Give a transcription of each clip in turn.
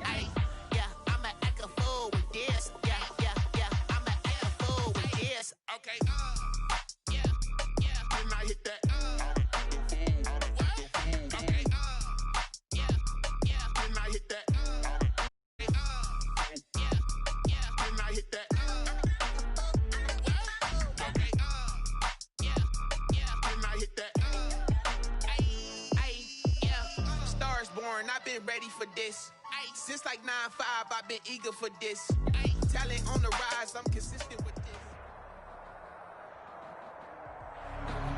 Ay, yeah, I'ma act a fool with this. Yeah, yeah, yeah, I'ma act a fool with this. Okay, yeah, yeah, when I hit that, okay, yeah, yeah, when I hit that, yeah, yeah, when I hit that, okay, yeah, yeah, when I hit that, ay, yeah, Stars born, I've been ready for this. Since like 9-5, I've been eager for this. Talent on the rise, I'm consistent with this.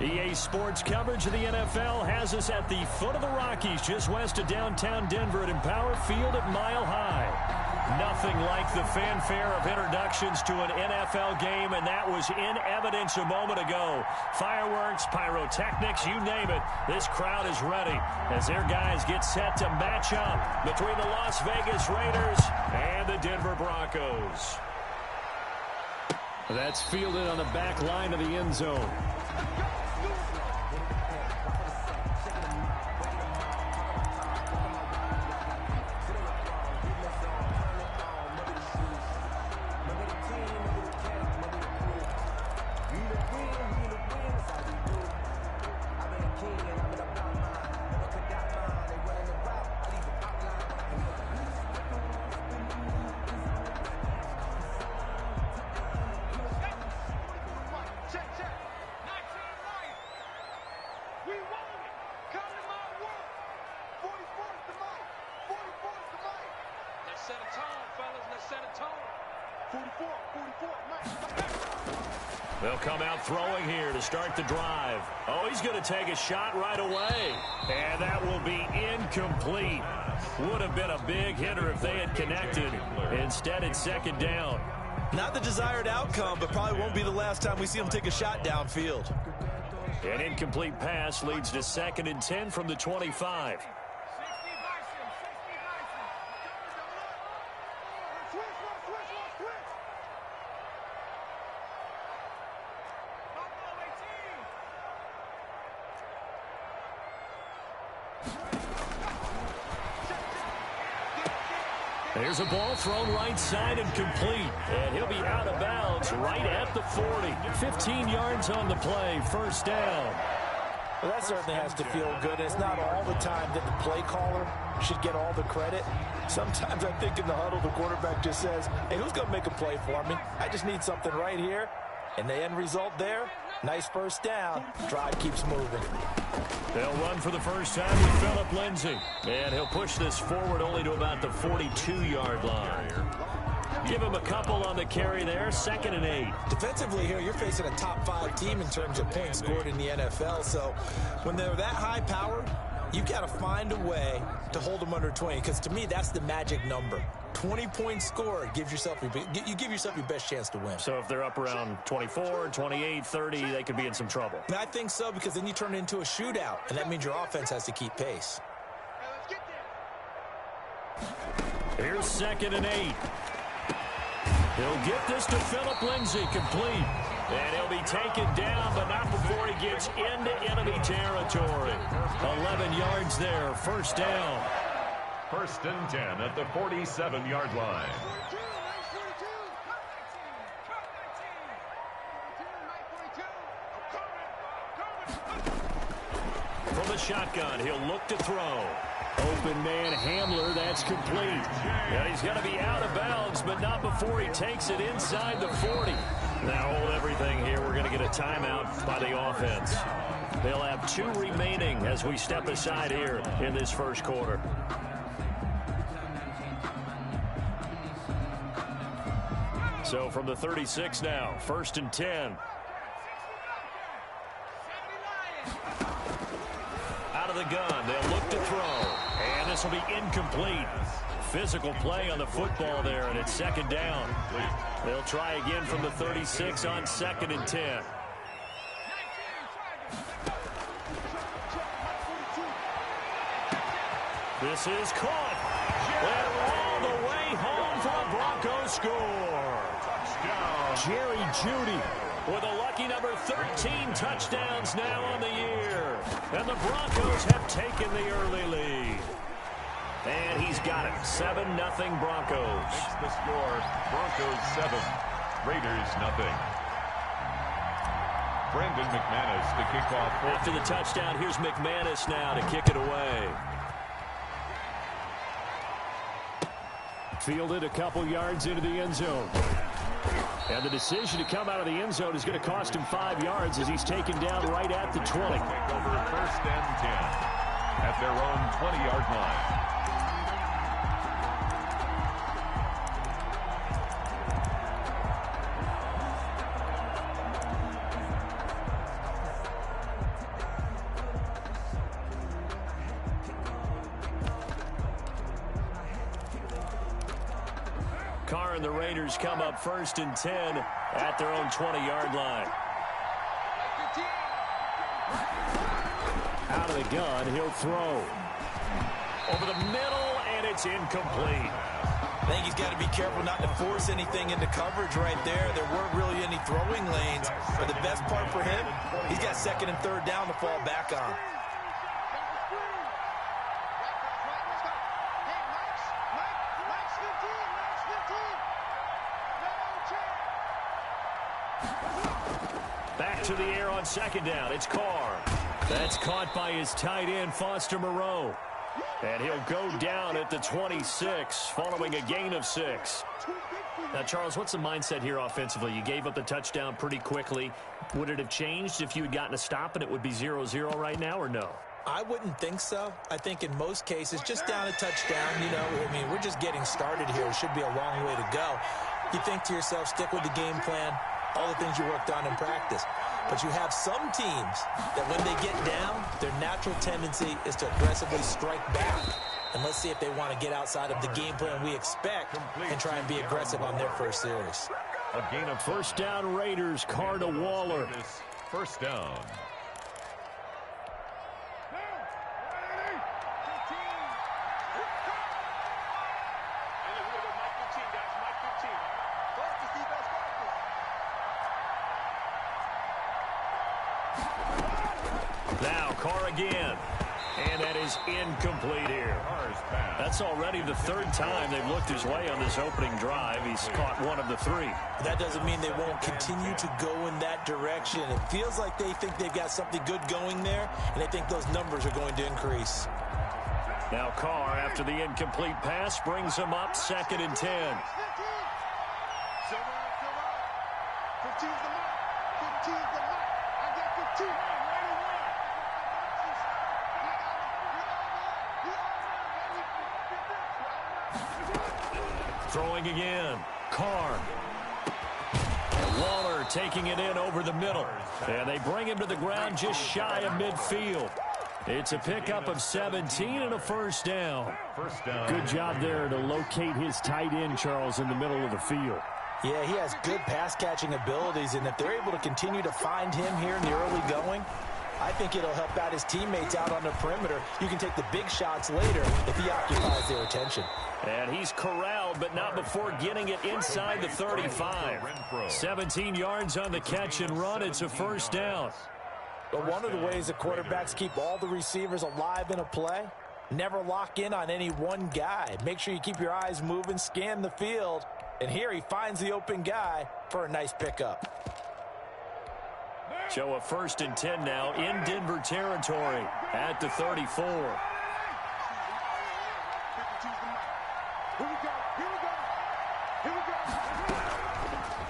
EA Sports coverage of the NFL has us at the foot of the Rockies, just west of downtown Denver at Empower Field at Mile High. Nothing like the fanfare of introductions to an NFL game, and that was in evidence a moment ago. Fireworks, pyrotechnics, you name it. This crowd is ready as their guys get set to match up between the Las Vegas Raiders and the Denver Broncos. That's fielded on the back line of the end zone. They'll come out throwing here to start the drive. Oh, he's going to take a shot right away. And that will be incomplete. Would have been a big hitter if they had connected. Instead, it's second down. Not the desired outcome, but probably won't be the last time we see him take a shot downfield. An incomplete pass leads to 2nd and 10 from the 25. There's a ball thrown right side and complete. And he'll be out of bounds right at the 40. 15 yards on the play. First down. Well, that certainly has to feel good. It's not all the time that the play caller should get all the credit. Sometimes I think in the huddle, the quarterback just says, hey, who's going to make a play for me? I just need something right here. And the end result there, nice first down. Drive keeps moving. They'll run for the first time with Phillip Lindsay. And he'll push this forward only to about the 42-yard line. Give him a couple on the carry there, 2nd and 8. Defensively here, you're facing a top 5 team in terms of points scored in the NFL. So when they're that high powered, you've got to find a way to hold them under 20. Because to me, that's the magic number. 20 points scored gives yourself you give yourself your best chance to win. So if they're up around 24, 28, 30, they could be in some trouble. And I think so, because then you turn it into a shootout, and that means your offense has to keep pace. Here's 2nd and 8. He'll get this to Phillip Lindsay, complete. And he'll be taken down, but not before he gets into enemy territory. 11 yards there, first down. 1st and 10 at the 47-yard line. From the shotgun, he'll look to throw. Open man Hamler, that's complete. Yeah, he's going to be out of bounds, but not before he takes it inside the 40. Now hold everything here. We're going to get a timeout by the offense. They'll have 2 remaining as we step aside here in this first quarter. So from the 36 now, 1st and 10. Out of the gun, they'll look to throw. And this will be incomplete. Physical play on the football there, and it's 2nd down. They'll try again from the 36 on 2nd and 10. This is caught. And all the way home for a Broncos score. Jerry Jeudy with a lucky number 13 touchdowns now on the year. And the Broncos have taken the early lead. And he's got it. 7-0 Broncos. Makes the score Broncos 7, Raiders 0. Brandon McManus to kick off. After the touchdown, here's McManus now to kick it away. Fielded a couple yards into the end zone. And the decision to come out of the end zone is going to cost him 5 yards as he's taken down right at the 20. Take over 1st and 10 at their own 20-yard line. Carr and the Raiders come up 1st and 10 at their own 20-yard line. Out of the gun, he'll throw. Over the middle, and it's incomplete. I think he's got to be careful not to force anything into coverage right there. There weren't really any throwing lanes. But the best part for him, he's got 2nd and 3rd down to fall back on. Back to the air on 2nd down. It's Carr. That's caught by his tight end, Foster Moreau. And he'll go down at the 26 following a gain of 6. Now, Charles, what's the mindset here offensively? You gave up the touchdown pretty quickly. Would it have changed if you had gotten a stop and it would be 0-0 right now, or no? I wouldn't think so. I think in most cases, just down a touchdown, you know, I mean, we're just getting started here. It should be a long way to go. You think to yourself, stick with the game plan, all the things you worked on in practice. But you have some teams that when they get down, their natural tendency is to aggressively strike back. And let's see if they want to get outside of the game plan we expect and try and be aggressive on their first series. A gain of 1st down Raiders, Carr to Waller. 1st down. Now Carr again. And that is incomplete here. That's already the 3rd time they've looked his way on this opening drive. He's caught 1 of the 3. That doesn't mean they won't continue to go in that direction. It feels like they think they've got something good going there, and they think those numbers are going to increase. Now Carr, after the incomplete pass, brings him up 2nd and 10. Throwing again. Carr. Waller taking it in over the middle. And they bring him to the ground just shy of midfield. It's a pickup of 17 and a 1st down. Good job there to locate his tight end, Charles, in the middle of the field. Yeah, he has good pass-catching abilities, and if they're able to continue to find him here in the early going, I think it'll help out his teammates out on the perimeter. You can take the big shots later if he occupies their attention. And he's corralled, but not before getting it inside the 35. 17 yards on the catch and run. It's a 1st down. But one of the ways the quarterbacks keep all the receivers alive in a play, never lock in on any one guy. Make sure you keep your eyes moving, scan the field. And here he finds the open guy for a nice pickup. So a 1st and 10 now in Denver territory at the 34.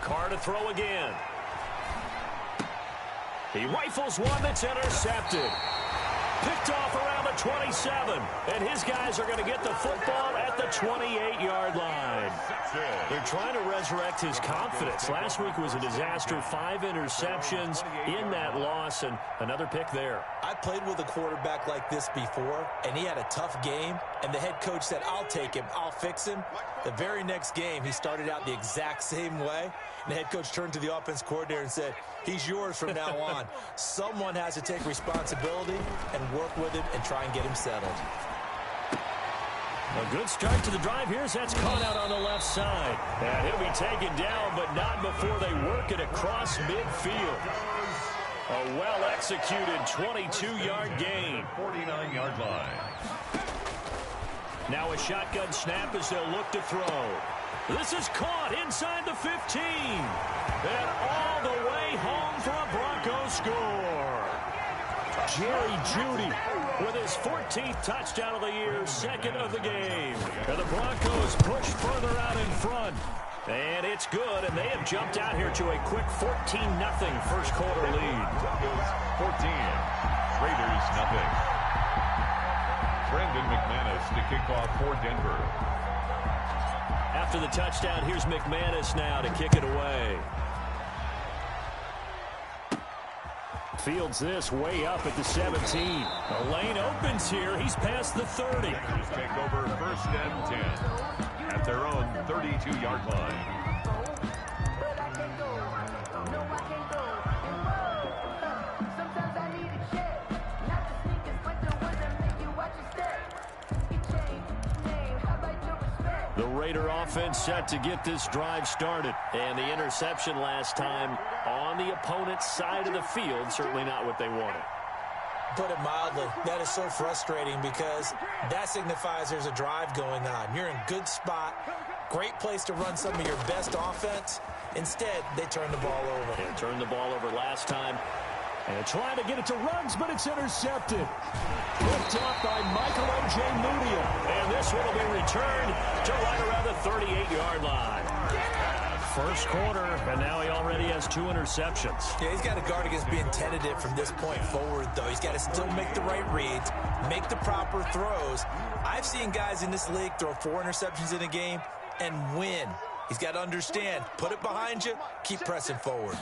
Carr to throw again. He rifles one that's intercepted. Picked off around the 27. And his guys are going to get the football at the 28-yard line. They're trying to resurrect his confidence. Last week was a disaster. 5 interceptions in that loss, and another pick there. I played with a quarterback like this before, and he had a tough game, and the head coach said, I'll take him, I'll fix him. The very next game, he started out the exact same way, and the head coach turned to the offense coordinator and said, he's yours from now on. Someone has to take responsibility and work with him and try and get him settled. A good start to the drive here as that's caught out on the left side. And he'll be taken down, but not before they work it across midfield. A well-executed 22-yard gain. 49-yard line. Now a shotgun snap as they'll look to throw. This is caught inside the 15. And all the way home for a Broncos score. Jerry Jeudy with his 14th touchdown of the year, second of the game. And the Broncos push further out in front. And it's good, and they have jumped out here to a quick 14-0 first quarter lead. 14, Raiders nothing. Brandon McManus to kick off for Denver. After the touchdown, here's McManus now to kick it away. Fields this way up at the 17. The lane opens here. He's past the 30. Raiders take over first and 10 at their own 32-yard line. The Raider offense set to get this drive started. And the interception last time on the opponent's side of the field, certainly not what they wanted. Put it mildly, that is so frustrating because that signifies there's a drive going on. You're in a good spot, great place to run some of your best offense. Instead, they turn the ball over. They turned the ball over last time. And trying to get it to Ruggs, but it's intercepted. Picked up by Michael Ojemudia. And this one will be returned to right around the 38-yard line. First quarter, and now he already has 2 interceptions. Yeah, he's got to guard against being tentative from this point forward, though. He's got to still make the right reads, make the proper throws. I've seen guys in this league throw 4 interceptions in a game and win. He's got to understand, put it behind you, keep pressing forward.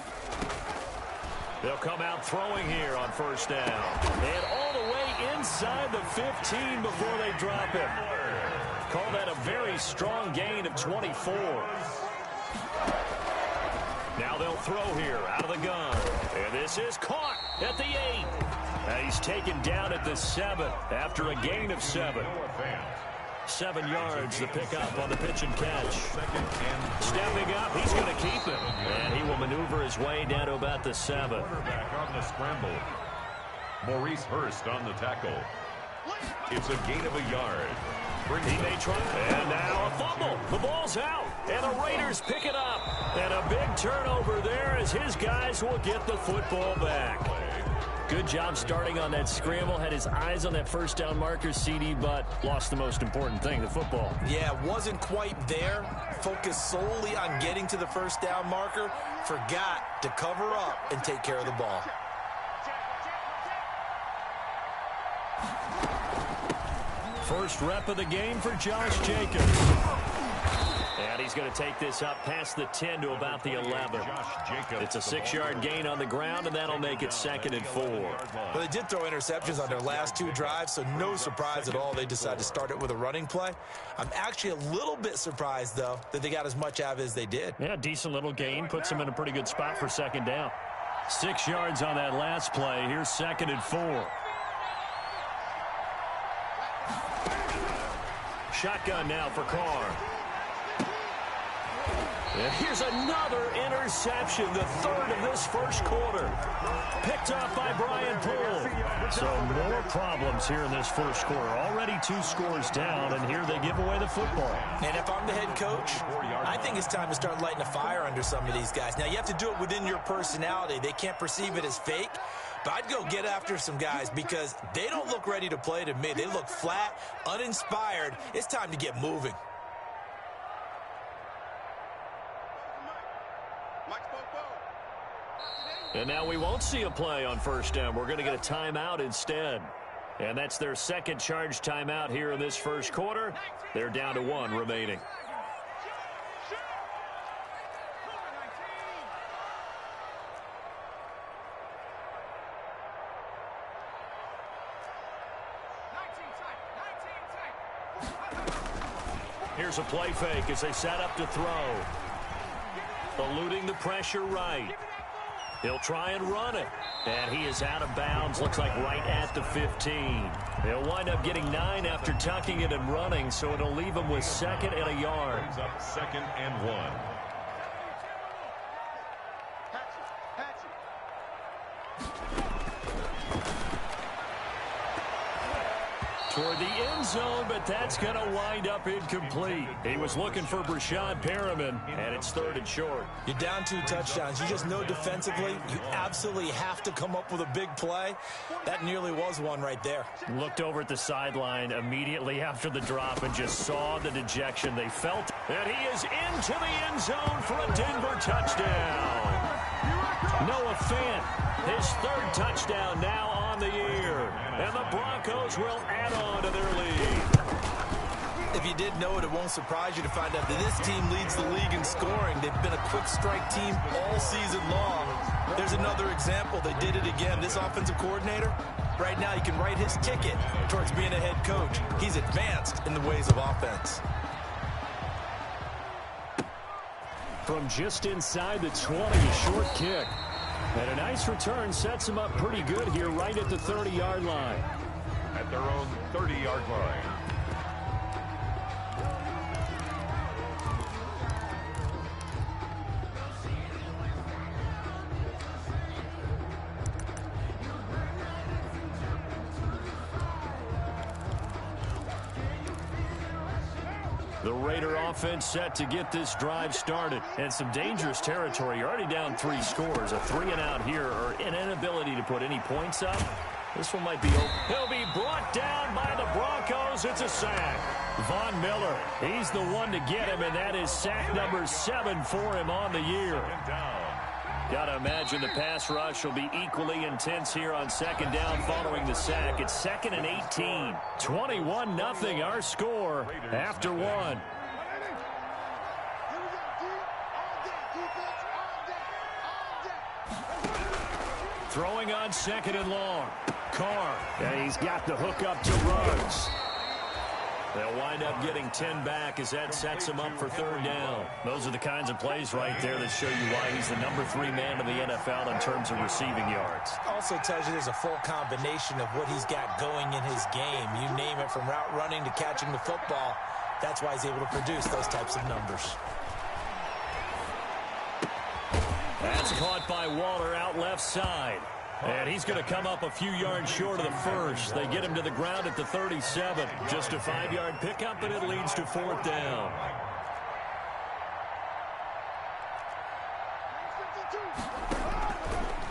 They'll come out throwing here on first down. And all the way inside the 15 before they drop him. Call that a very strong gain of 24. Now they'll throw here out of the gun. And this is caught at the 8. And he's taken down at the 7 after a gain of 7. 7 yards, the pickup on the pitch and catch. Stepping up, he's going to keep it. And he will maneuver his way down to about the 7. Quarterback on the scramble. Maurice Hurst on the tackle. It's a gain of a yard. He may try. And now a fumble. The ball's out. And the Raiders pick it up. And a big turnover there as his guys will get the football back. Good job starting on that scramble. Had his eyes on that first down marker, CD, but lost the most important thing, the football. Yeah, wasn't quite there. Focused solely on getting to the first down marker. Forgot to cover up and take care of the ball. First rep of the game for Josh Jacobs. And he's going to take this up past the 10 to about the 11. It's a 6-yard gain on the ground, and that'll make it 2nd and 4. Well, they did throw interceptions on their last 2 drives, so no surprise at all they decided to start it with a running play. I'm actually a little bit surprised, though, that they got as much out of it as they did. Yeah, decent little gain. Puts them in a pretty good spot for 2nd down. 6 yards on that last play. Here's 2nd and 4. Shotgun now for Carr. And here's another interception, the 3rd of this first quarter. Picked up by Brian Poole. So more problems here in this first quarter. Already 2 scores down, and here they give away the football. And if I'm the head coach, I think it's time to start lighting a fire under some of these guys. Now, you have to do it within your personality. They can't perceive it as fake. But I'd go get after some guys because they don't look ready to play to me. They look flat, uninspired. It's time to get moving. And now we won't see a play on first down. We're going to get a timeout instead. And that's their second charge timeout here in this first quarter. They're down to 1 remaining. Here's a play fake as they set up to throw. Eluding the pressure right. He'll try and run it. And he is out of bounds. Looks like right at the 15. They'll wind up getting 9 after tucking it and running, so it'll leave him with 2nd and a yard. Brings up 2nd and 1. toward the end zone, but that's going to wind up incomplete. He was looking for Brashad Perriman, and it's 3rd and short. You're down 2 touchdowns. You just know defensively you absolutely have to come up with a big play. That nearly was one right there. Looked over at the sideline immediately after the drop and just saw the dejection they felt. And he is into the end zone for a Denver touchdown. Noah Fant, his 3rd touchdown now on the year. And the Broncos will add on to their lead. If you didn't know it, it won't surprise you to find out that this team leads the league in scoring. They've been a quick strike team all season long. There's another example. They did it again. This offensive coordinator, right now, he can write his ticket towards being a head coach. He's advanced in the ways of offense. From just inside the 20, a short kick. And a nice return sets him up pretty good here right at the 30-yard line. At their own 30-yard line. The Raider offense set to get this drive started. And some dangerous territory. You're already down 3 scores. A 3-and-out here or an inability to put any points up. This one might be open. He'll be brought down by the Broncos. It's a sack. Von Miller, he's the one to get him, and that is sack number 7 for him on the year. Got to imagine the pass rush will be equally intense here on 2nd down following the sack. It's 2nd and 18. 21-0 our score after 1. Throwing on 2nd and long. Carr, and he's got the hook up to Ruggs. They'll wind up getting 10 back as that sets him up for 3rd down. Those are the kinds of plays right there that show you why he's the number 3 man in the NFL in terms of receiving yards. Also tells you there's a full combination of what he's got going in his game. You name it, from route running to catching the football. That's why he's able to produce those types of numbers. That's caught by Waller out left side. And he's going to come up a few yards short of the first. They get him to the ground at the 37. Just a 5-yard pickup, and it leads to 4th down.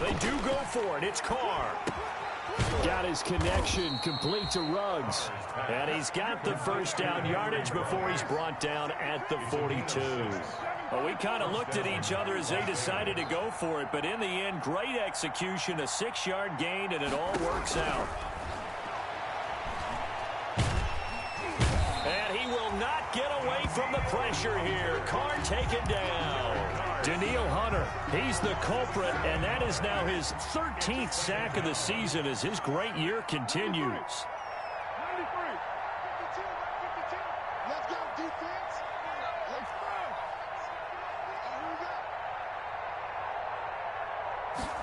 They do go for it. It's Carr. Got his connection complete to Ruggs. And he's got the 1st down yardage before he's brought down at the 42. Well, we kind of looked at each other as they decided to go for it, but in the end, great execution, a 6-yard gain, and it all works out. And he will not get away from the pressure here. Carr taken down. Danielle Hunter, he's the culprit, and that is now his 13th sack of the season as his great year continues.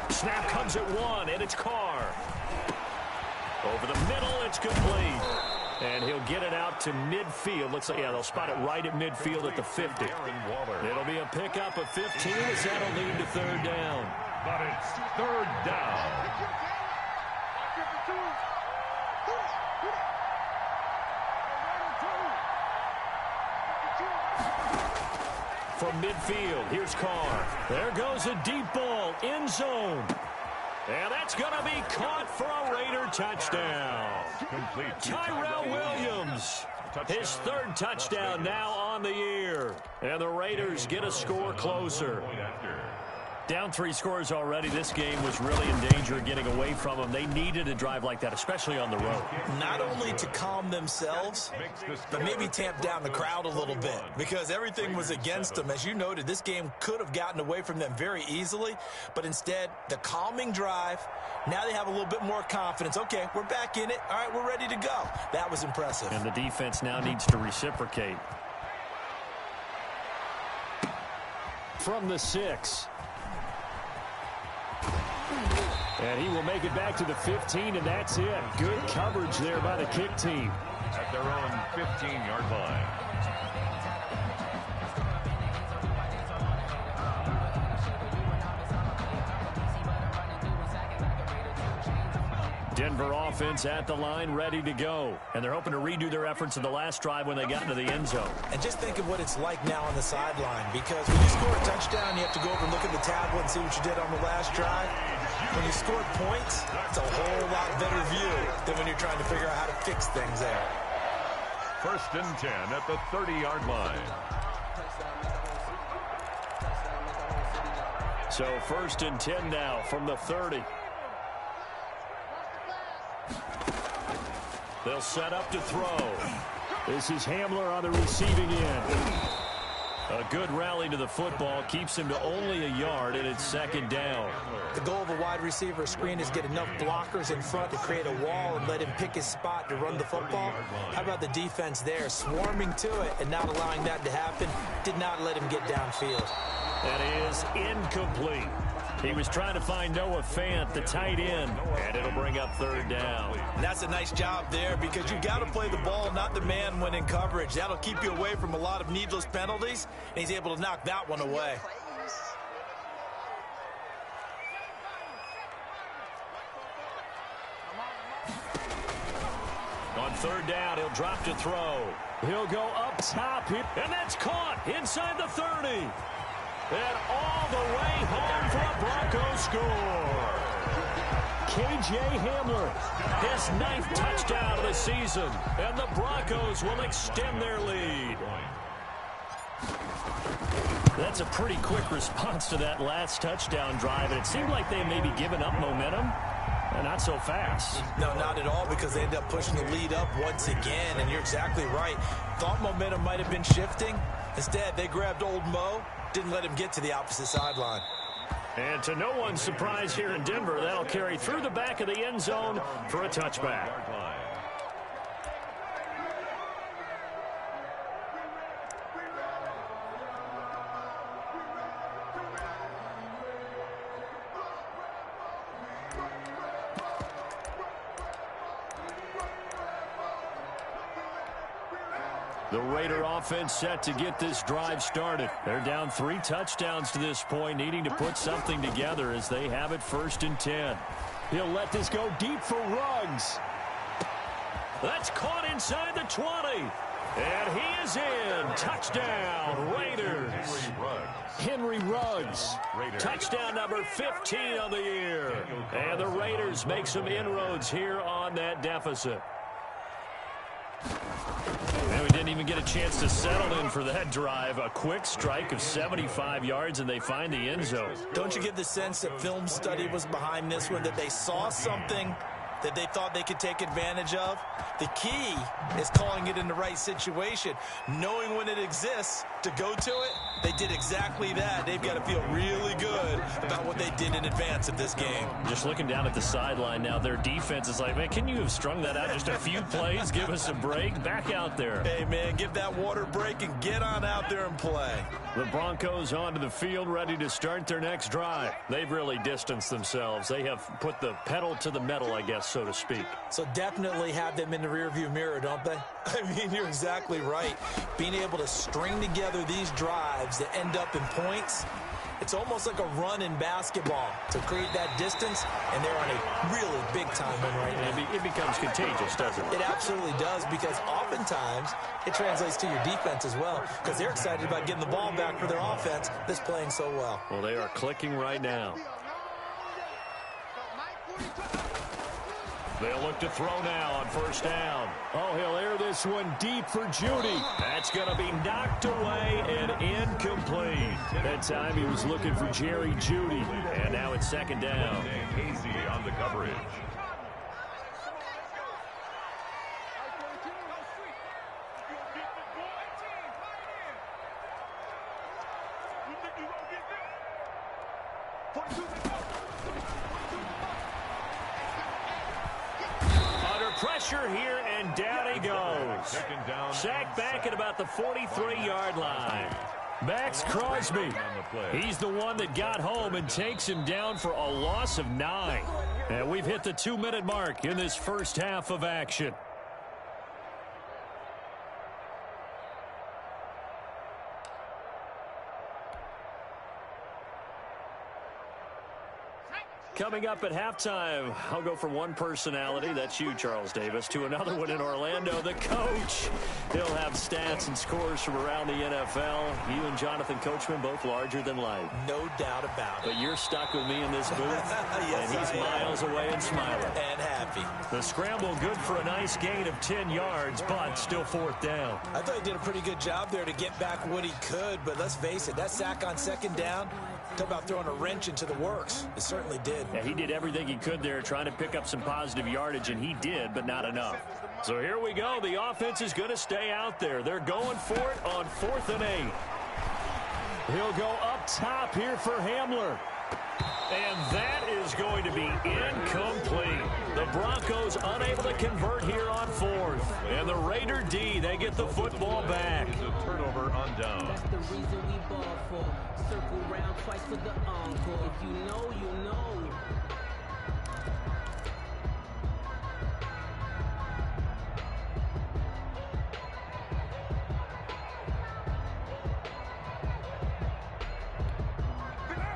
Snap comes at 1, and it's Carr. Over the middle, it's complete. And he'll get it out to midfield. Looks like, yeah, they'll spot it right at midfield at the 50. It'll be a pickup of 15 as that'll lead to 3rd down. But it's 3rd down. From midfield, here's Carr. There goes a deep ball, end zone. And that's going to be caught for a Raider touchdown. Complete. Tyrell Williams, his 3rd touchdown now on the year. And the Raiders get a score closer. Down 3 scores already. This game was really in danger of getting away from them. They needed a drive like that, especially on the road. Not only to calm themselves, but maybe tamp down the crowd a little bit, because everything was against them. As you noted, this game could have gotten away from them very easily, but instead, the calming drive, now they have a little bit more confidence. Okay, we're back in it. All right, we're ready to go. That was impressive. And the defense now needs to reciprocate. From the 6. And he will make it back to the 15, and that's it. Good coverage there by the kick team. At their own 15-yard line. Denver offense at the line, ready to go. And they're hoping to redo their efforts in the last drive when they got into the end zone. And just think of what it's like now on the sideline, because when you score a touchdown, you have to go over and look at the tablet and see what you did on the last drive. When you score points, it's a whole lot better view than when you're trying to figure out how to fix things there. 1st and 10 at the 30-yard line. So 1st and 10 now from the 30. They'll set up to throw. This is Hamler on the receiving end. A good rally to the football keeps him to only a yard, and it's 2nd down. The goal of a wide receiver screen is get enough blockers in front to create a wall and let him pick his spot to run the football. How about the defense there, swarming to it and not allowing that to happen? Did not let him get downfield. That is incomplete. He was trying to find Noah Fant, the tight end, and it'll bring up 3rd down. And that's a nice job there, because you got to play the ball, not the man when in coverage. That'll keep you away from a lot of needless penalties, and he's able to knock that one away. On 3rd down, he'll drop to throw. He'll go up top, and that's caught inside the 30. And all the way home for a Broncos score. K.J. Hamler, his 9th touchdown of the season, and the Broncos will extend their lead. That's a pretty quick response to that last touchdown drive, and it seemed like they may be giving up momentum. Not so fast. No, not at all, because they end up pushing the lead up once again, and you're exactly right. Thought momentum might have been shifting. Instead, they grabbed old Mo, didn't let him get to the opposite sideline. And to no one's surprise here in Denver, that'll carry through the back of the end zone for a touchback. The Raider offense set to get this drive started. They're down 3 touchdowns to this point, needing to put something together as they have it 1st and 10. He'll let this go deep for Ruggs. That's caught inside the 20. And he is in. Touchdown, Raiders. Henry Ruggs. Touchdown number 15 of the year. And the Raiders make some inroads here on that deficit. And we didn't even get a chance to settle in for that drive. A quick strike of 75 yards, and they find the end zone. Don't you get the sense that film study was behind this one, that they saw something that they thought they could take advantage of? The key is calling it in the right situation, knowing when it exists to go to it. They did exactly that. They've got to feel really good about what they did in advance of this game. Just looking down at the sideline now, their defense is like, man, can you have strung that out just a few plays? Give us a break. Back out there. Hey, man, give that water break and get on out there and play. The Broncos onto the field, ready to start their next drive. They've really distanced themselves. They have put the pedal to the metal, I guess, so to speak. So definitely have them in the rearview mirror, don't they? I mean, you're exactly right. Being able to string together these drives that end up in points, it's almost like a run in basketball to create that distance, and they're on a really big-time one right now. It becomes contagious, doesn't it? It absolutely does, because oftentimes it translates to your defense as well, because they're excited about getting the ball back for their offense that's playing so well. Well, they are clicking right now. They'll look to throw now on 1st down. Oh, he'll air this one deep for Jeudy. That's going to be knocked away and incomplete. That time he was looking for Jerry Jeudy. And now it's 2nd down. Easy on the coverage. Pressure here, and down he goes. Sacked back at about the 43-yard line. Max Crosby. He's the one that got home and takes him down for a loss of 9. And we've hit the 2-minute mark in this first half of action. Coming up at halftime, I'll go from one personality, that's you, Charles Davis, to another one in Orlando, the coach. He'll have stats and scores from around the NFL. You and Jonathan Coachman both larger than life. No doubt about it. But you're stuck with me in this booth, Yes, and he's miles away and smiling. And happy. The scramble good for a nice gain of 10 yards, but still fourth down. I thought he did a pretty good job there to get back what he could, but let's face it, that sack on second down, talk about throwing a wrench into the works. It certainly did. Yeah, he did everything he could there trying to pick up some positive yardage, and he did, but not enough. So here we go. The offense is going to stay out there. They're going for it on 4th and 8. He'll go up top here for Hamler. And that is going to be incomplete. The Broncos unable to convert here on 4th. And the Raider D, they get the football back. It's a turnover on down. That's the reason we ball for. Circle round twice for the encore. If you know, you know.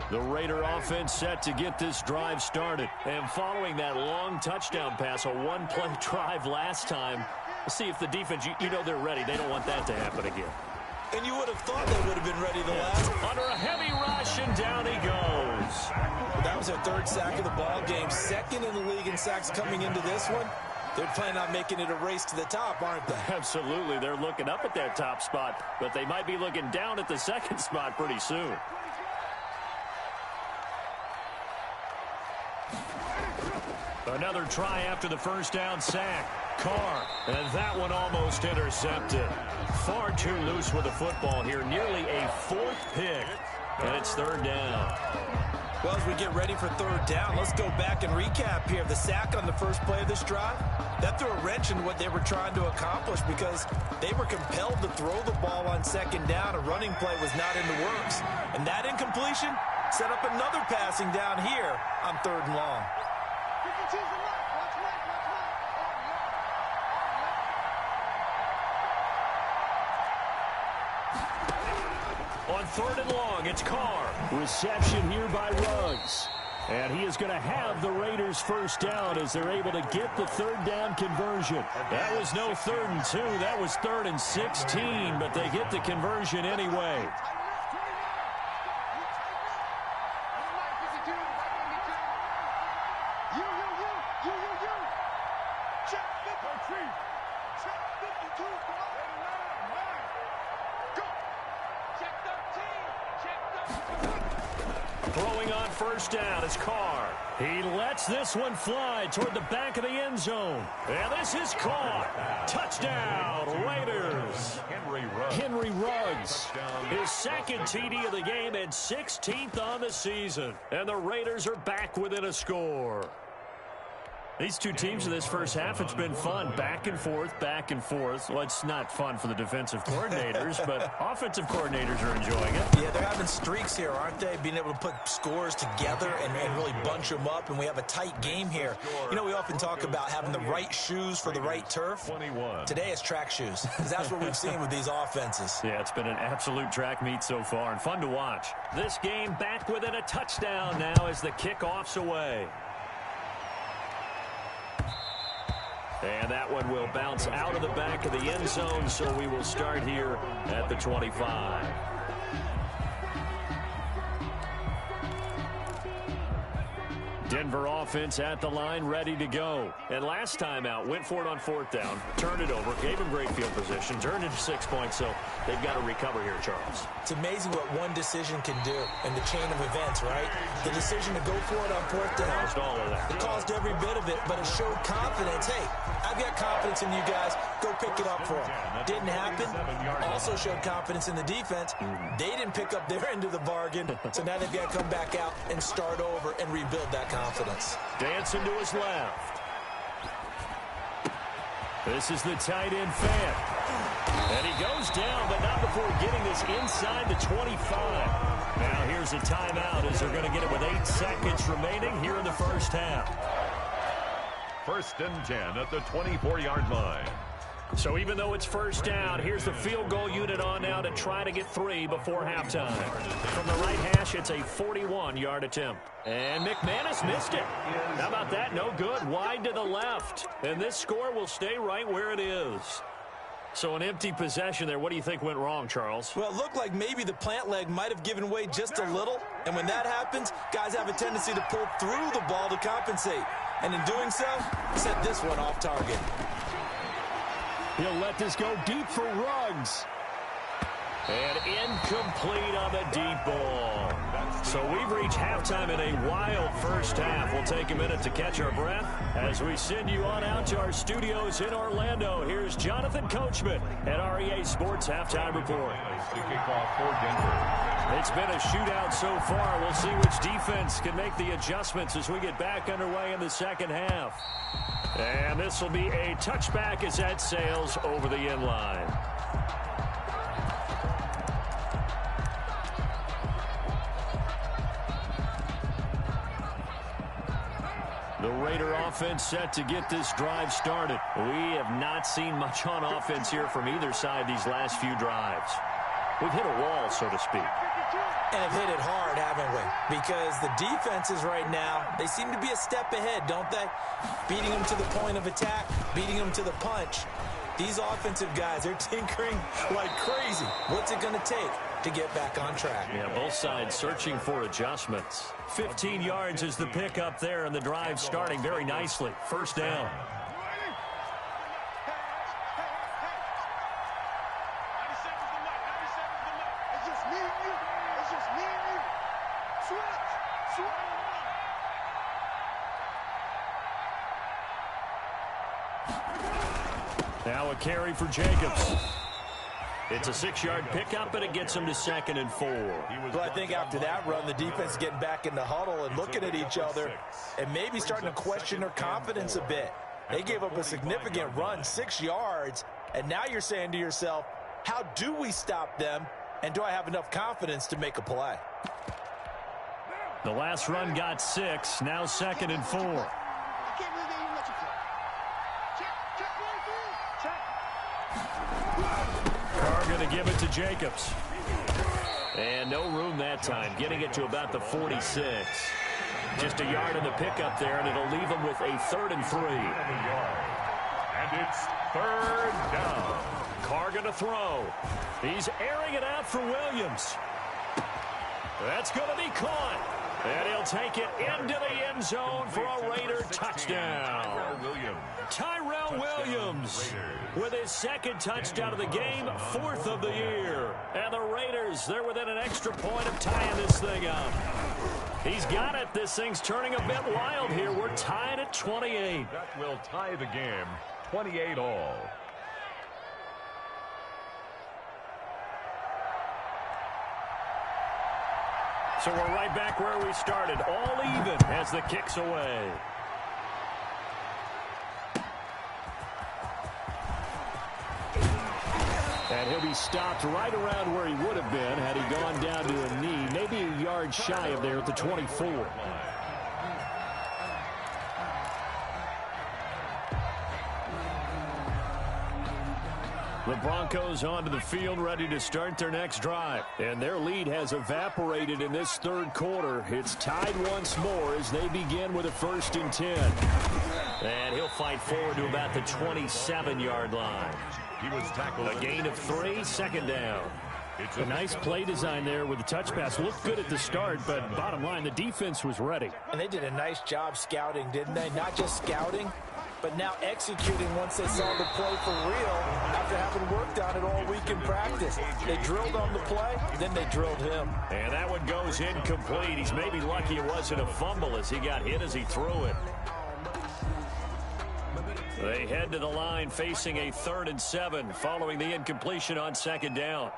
The Raider offense set to get this drive started. And following that long touchdown pass, a one-play drive last time, we'll see if the defense, you know they're ready. They don't want that to happen again. And you would have thought they would have been ready the last. Under a heavy rush, and down he goes. That was their 3rd sack of the ball game. 2nd in the league in sacks coming into this one. They're planning on making it a race to the top, aren't they? Absolutely. They're looking up at that top spot, but they might be looking down at the 2nd spot pretty soon. Another try after the first down sack. Carr, and that one almost intercepted. Far too loose with the football here. Nearly a 4th pick, and it's 3rd down. Well, as we get ready for 3rd down, let's go back and recap here. The sack on the first play of this drive, that threw a wrench in what they were trying to accomplish because they were compelled to throw the ball on 2nd down. A running play was not in the works. And that incompletion set up another passing down here on 3rd and long. On 3rd and long, it's Carr. Reception here by Ruggs. And he is going to have the Raiders first down as they're able to get the 3rd down conversion. That was no 3rd and 2. That was 3rd and 16, but they get the conversion anyway. Throwing on first down is Carr. He lets this one fly toward the back of the end zone. And this is caught. Touchdown, Raiders. Henry Ruggs. His 2nd TD of the game and 16th on the season. And the Raiders are back within a score. These two teams in this first half, it's been fun. Back and forth, back and forth. Well, it's not fun for the defensive coordinators, but offensive coordinators are enjoying it. Yeah, they're having streaks here, aren't they? Being able to put scores together and really bunch them up, and we have a tight game here. You know, we often talk about having the right shoes for the right turf. Today it's track shoes, because that's what we've seen with these offenses. Yeah, it's been an absolute track meet so far, and fun to watch. This game back within a touchdown now as the kickoff's away. And that one will bounce out of the back of the end zone, so we will start here at the 25. Denver offense at the line, ready to go. And last time out, went for it on 4th down, turned it over, gave him great field position, turned it to 6 points, so they've got to recover here, Charles. It's amazing what one decision can do in the chain of events, right? The decision to go for it on 4th down. Caused all of that. It caused every bit of it, but it showed confidence. Hey, I've got confidence in you guys. Go pick it up for them. Didn't happen. Also showed confidence in the defense. They didn't pick up their end of the bargain, so now they've got to come back out and start over and rebuild that confidence. Dancing to his left. This is the tight end Fant. And he goes down, but not before getting this inside the 25. Now here's a timeout as they're going to get it with 8 seconds remaining here in the first half. 1st and 10 at the 24-yard line. So even though it's first down, here's the field goal unit on now to try to get 3 before halftime. From the right hash, it's a 41-yard attempt. And McManus missed it. How about that? No good. Wide to the left. And this score will stay right where it is. So an empty possession there. What do you think went wrong, Charles? Well, it looked like maybe the plant leg might have given way just a little. And when that happens, guys have a tendency to pull through the ball to compensate. And in doing so, set this one off target. He'll let this go deep for Ruggs. And incomplete on the deep ball. So we've reached halftime in a wild first half. We'll take a minute to catch our breath as we send you on out to our studios in Orlando. Here's Jonathan Coachman at REA Sports Halftime Report. It's been a shootout so far. We'll see which defense can make the adjustments as we get back underway in the second half. And this will be a touchback as that sails over the end line. The Raider offense set to get this drive started. We have not seen much on offense here from either side these last few drives. We've hit a wall, so to speak. And have hit it hard, haven't we? Because the defenses right now, they seem to be a step ahead, don't they? Beating them to the point of attack, beating them to the punch. These offensive guys are tinkering like crazy. What's it going to take to get back on track? Yeah, both sides searching for adjustments. 15 yards is the pickup there, and the drive starting very nicely. First down. Now a carry for Jacobs. It's a 6-yard pickup, and it gets him to 2nd and 4. Well, I think after that run, the defense is getting back in the huddle and looking at each other and maybe starting to question their confidence a bit. They gave up a significant run, 6 yards, and now you're saying to yourself, how do we stop them, and do I have enough confidence to make a play? The last run got 6, now 2nd and 4. Carr going to give it to Jacobs. And no room that time, getting it to about the 46. Just a yard in the pickup there, and it'll leave them with a 3rd and 3. And it's 3rd down. Carr going to throw. He's airing it out for Williams. That's going to be caught. And he'll take it into the end zone for a Raider touchdown. Tyrell Williams with his 2nd touchdown of the game, 4th of the year. And the Raiders, they're within an extra point of tying this thing up. He's got it. This thing's turning a bit wild here. We're tied at 28. That will tie the game, 28 all. So we're right back where we started, all even as the kick's away. And he'll be stopped right around where he would have been had he gone down to a knee, maybe a yard shy of there at the 24. The Broncos onto the field, ready to start their next drive. And their lead has evaporated in this 3rd quarter. It's tied once more as they begin with a 1st and 10. And he'll fight forward to about the 27-yard line. He was tackled. A gain of 3, 2nd down. A nice play design there with the touch pass. Looked good at the start, but bottom line, the defense was ready. And they did a nice job scouting, didn't they? Not just scouting, but now executing once they saw the play for real after having worked on it all week in practice. They drilled on the play, then they drilled him. And that one goes incomplete. He's maybe lucky it wasn't a fumble as he got hit as he threw it. They head to the line facing a 3rd and 7 following the incompletion on 2nd down.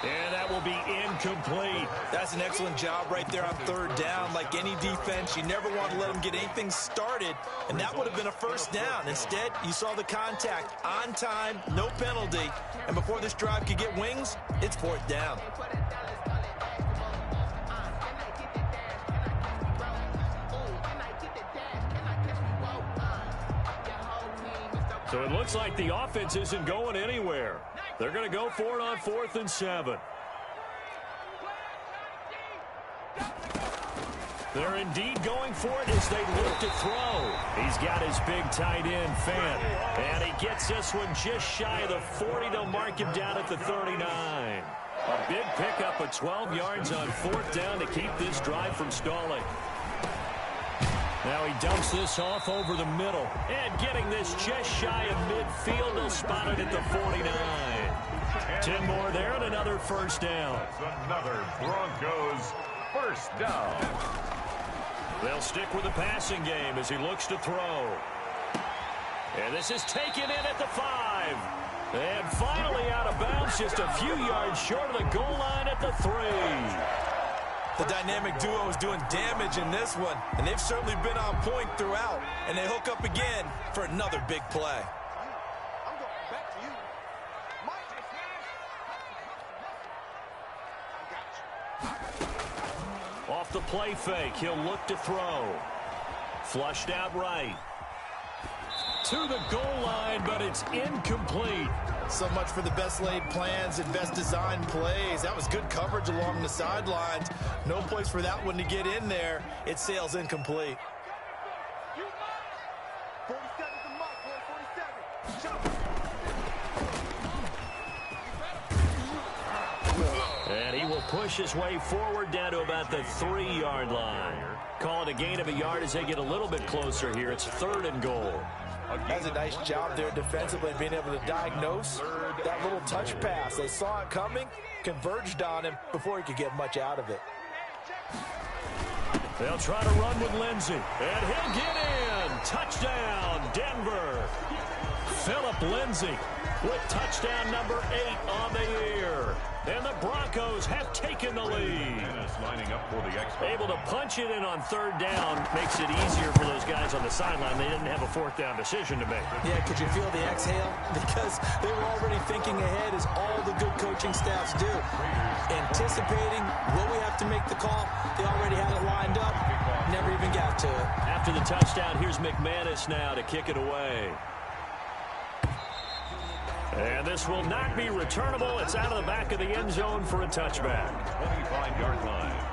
And that will be incomplete. That's an excellent job right there on 3rd down. Like any defense, you never want to let them get anything started, and that would have been a 1st down. Instead, you saw the contact on time, no penalty, and before this drive could get wings, it's 4th down. So it looks like the offense isn't going anywhere. They're going to go for it on 4th and 7. They're indeed going for it as they look to throw. He's got his big tight end, Fant. And he gets this one just shy of the 40. They'll mark him down at the 39. A big pickup of 12 yards on 4th down to keep this drive from stalling. Now he dumps this off over the middle. And getting this just shy of midfield. They'll spot it at the 49. 10 more there and another first down. Another Broncos first down. They'll stick with the passing game as he looks to throw. And this is taken in at the 5. And finally out of bounds, just a few yards short of the goal line at the 3. The dynamic duo is doing damage in this one, and they've certainly been on point throughout. And they hook up again for another big play. Off the play fake, he'll look to throw. Flushed out right. To the goal line, but it's incomplete. So much for the best laid plans and best designed plays. That was good coverage along the sidelines. No place for that one to get in there. It sails incomplete. And he will push his way forward down to about the 3-yard line. Call it a gain of a yard as they get a little bit closer here. It's 3rd and goal. Does a nice job there defensively, being able to diagnose that little touch pass. They saw it coming, converged on him before he could get much out of it. They'll try to run with Lindsey, and he'll get in. Touchdown, Denver. Phillip Lindsay with touchdown number 8 on the year. And the Broncos have taken the lead. Lining up for the Able to punch it in on 3rd down makes it easier for those guys on the sideline. They didn't have a 4th down decision to make. Yeah, could you feel the exhale? Because they were already thinking ahead, as all the good coaching staffs do. Anticipating, will we have to make the call? They already had it lined up. Never even got to it. After the touchdown, here's McManus now to kick it away. And this will not be returnable. It's out of the back of the end zone for a touchback. 25-yard line.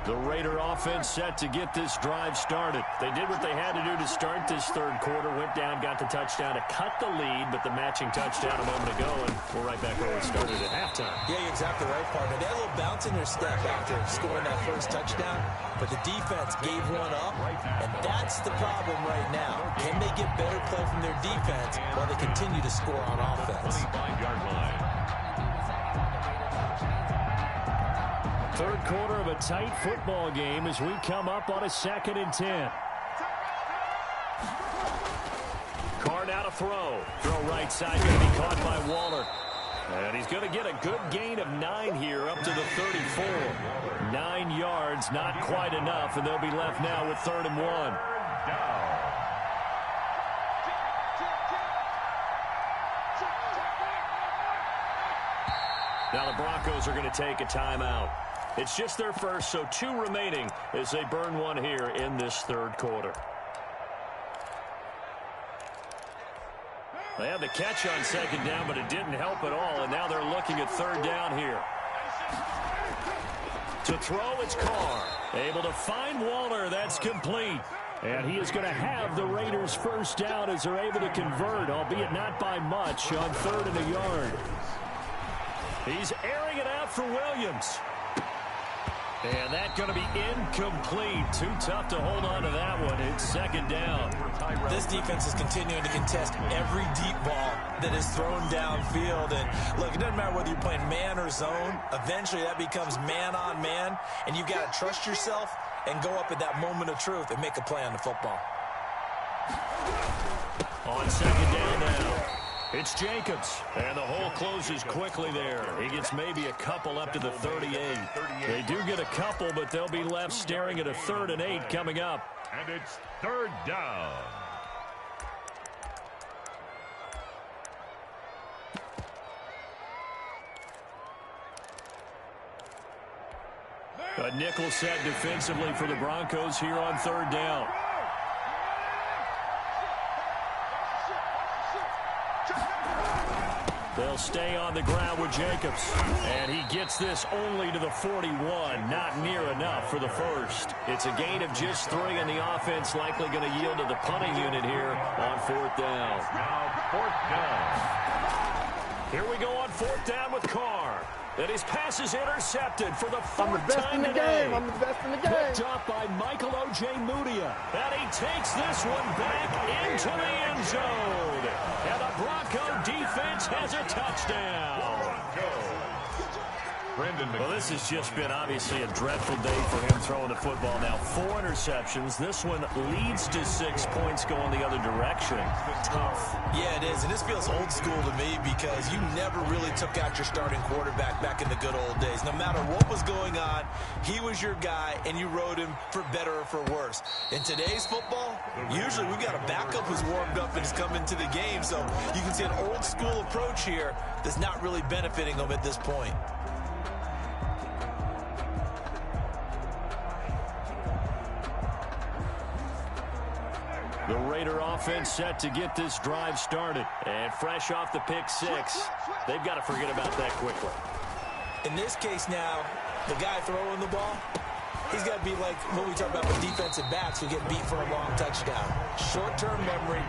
The Raider offense set to get this drive started. They did what they had to do to start this 3rd quarter. Went down, got the touchdown to cut the lead, but the matching touchdown a moment ago, and we're right back where we started at halftime. Yeah, you're exactly right, partner. They had a little bounce in their step after scoring that first touchdown, but the defense gave one up, and that's the problem right now. Can they get better play from their defense while they continue to score on offense? 25-yard line. 3rd quarter of a tight football game as we come up on a 2nd and 10. Carr now to throw. Throw right side, going to be caught by Waller. And he's going to get a good gain of 9 here up to the 34. 9 yards, not quite enough, and they'll be left now with 3rd and 1. Now the Broncos are going to take a timeout. It's just their first, so 2 remaining as they burn one here in this 3rd quarter. They had the catch on 2nd down, but it didn't help at all, and now they're looking at 3rd down here. To throw, it's Carr. Able to find Waller. That's complete. And he is going to have the Raiders' first down as they're able to convert, albeit not by much, on 3rd and a yard. He's airing it out for Williams. And that's going to be incomplete. Too tough to hold on to that one. It's 2nd down. This defense is continuing to contest every deep ball that is thrown downfield. And look, it doesn't matter whether you're playing man or zone. Eventually that becomes man on man. And you've got to trust yourself and go up at that moment of truth and make a play on the football. On 2nd down now. It's Jacobs, and the hole closes quickly there. He gets maybe a couple up to the 38. They do get a couple, but they'll be left staring at a 3rd and 8 coming up. And it's 3rd down. A nickel set defensively for the Broncos here on third down. They'll stay on the ground with Jacobs. And he gets this only to the 41. Not near enough for the first. It's a gain of just 3, and the offense likely going to yield to the punting unit here on fourth down. Now fourth down. Here we go on fourth down with Carr. And his pass is intercepted for the fourth time today. today. I'm the best in the game. Picked up by Michael Ojemudia. And he takes this one back into the end zone. And the Bronco defense has a touchdown. Well, this has just been obviously a dreadful day for him throwing the football. Now 4 interceptions. This one leads to 6 points going the other direction. Tough. Yeah, it is. And this feels old school to me because you never really took out your starting quarterback back in the good old days. No matter what was going on, he was your guy, and you rode him for better or for worse. In today's football, usually we've got a backup who's warmed up and has come into the game. So you can see an old school approach here that's not really benefiting them at this point. The Raider offense set to get this drive started. And fresh off the pick 6, they've got to forget about that quickly. In this case now, the guy throwing the ball, he's got to be like what we talk about with defensive backs who get beat for a long touchdown. Short-term memory,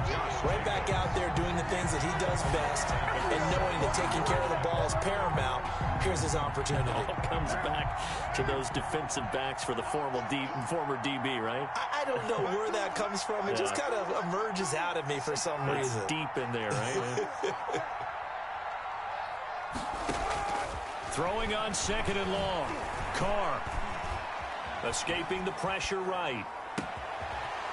right back out there doing the things that he does best, and knowing that taking care of the ball is paramount. Here's his opportunity. All comes back to those defensive backs for the former DB, right? I don't know where that comes from. It just kind of emerges out of me for some reason. It's deep in there, right? Throwing on 2nd and long. Carr. Escaping the pressure right.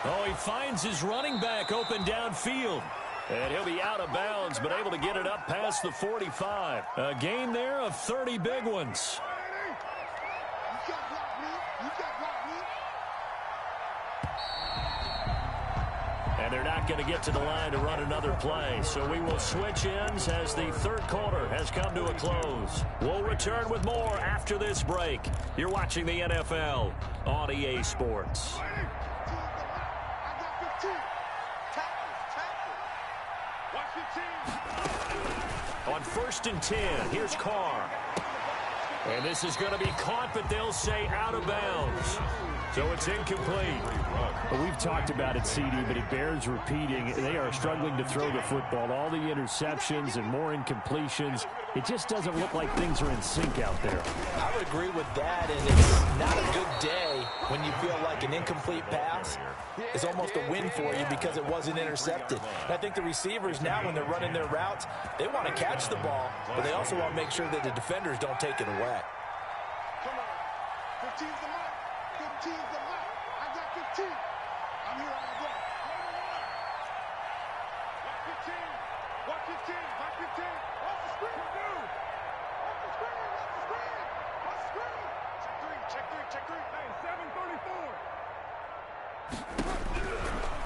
Oh, he finds his running back open downfield. And he'll be out of bounds, but able to get it up past the 45. A gain there of 30 big ones. And they're not going to get to the line to run another play. So we will switch ends as the third quarter has come to a close. We'll return with more after this break. You're watching the NFL on EA Sports. On 1st and 10, here's Carr. And this is going to be caught, but they'll say out of bounds. So it's incomplete. Well, we've talked about it, CD, but it bears repeating. They are struggling to throw the football. All the interceptions and more incompletions. It just doesn't look like things are in sync out there. I would agree with that, and it's not a good day when you feel like an incomplete pass is almost a win for you because it wasn't intercepted. And I think the receivers now, when they're running their routes, they want to catch the ball, but they also want to make sure that the defenders don't take it away. Come on. 15's the mark. 15's the mark. I got 15. I'm here all day. Watch 15. Watch 15. Watch 15. Watch the screen, dude. Watch the screen. Watch the screen. Watch the screen. Check 3. Check 3. Check 3. Hey, 7:34.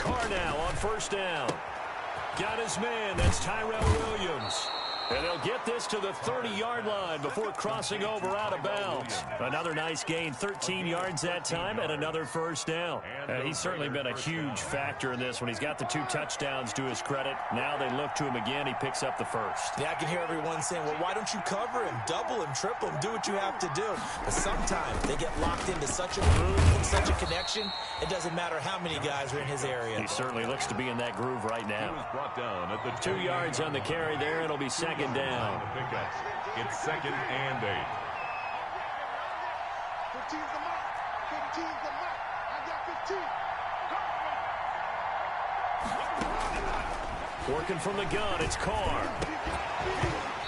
Carr now on 1st down. Got his man. That's Tyrell Williams. And they'll get this to the 30-yard line before crossing over out of bounds. Another nice gain, 13 yards that time, and another 1st down. And he's certainly been a huge factor in this when he's got the 2 touchdowns to his credit. Now they look to him again. He picks up the 1st. Yeah, I can hear everyone saying, well, why don't you cover him, double him, triple him, do what you have to do. But sometimes they get locked into such a groove and such a connection, it doesn't matter how many guys are in his area. He certainly looks to be in that groove right now. He was brought down at the 2 yards on the carry there. It'll be 2nd down. It's 2nd and 8. 15's the mark. 15's the mark. I got 15. Working from the gun, it's Carr.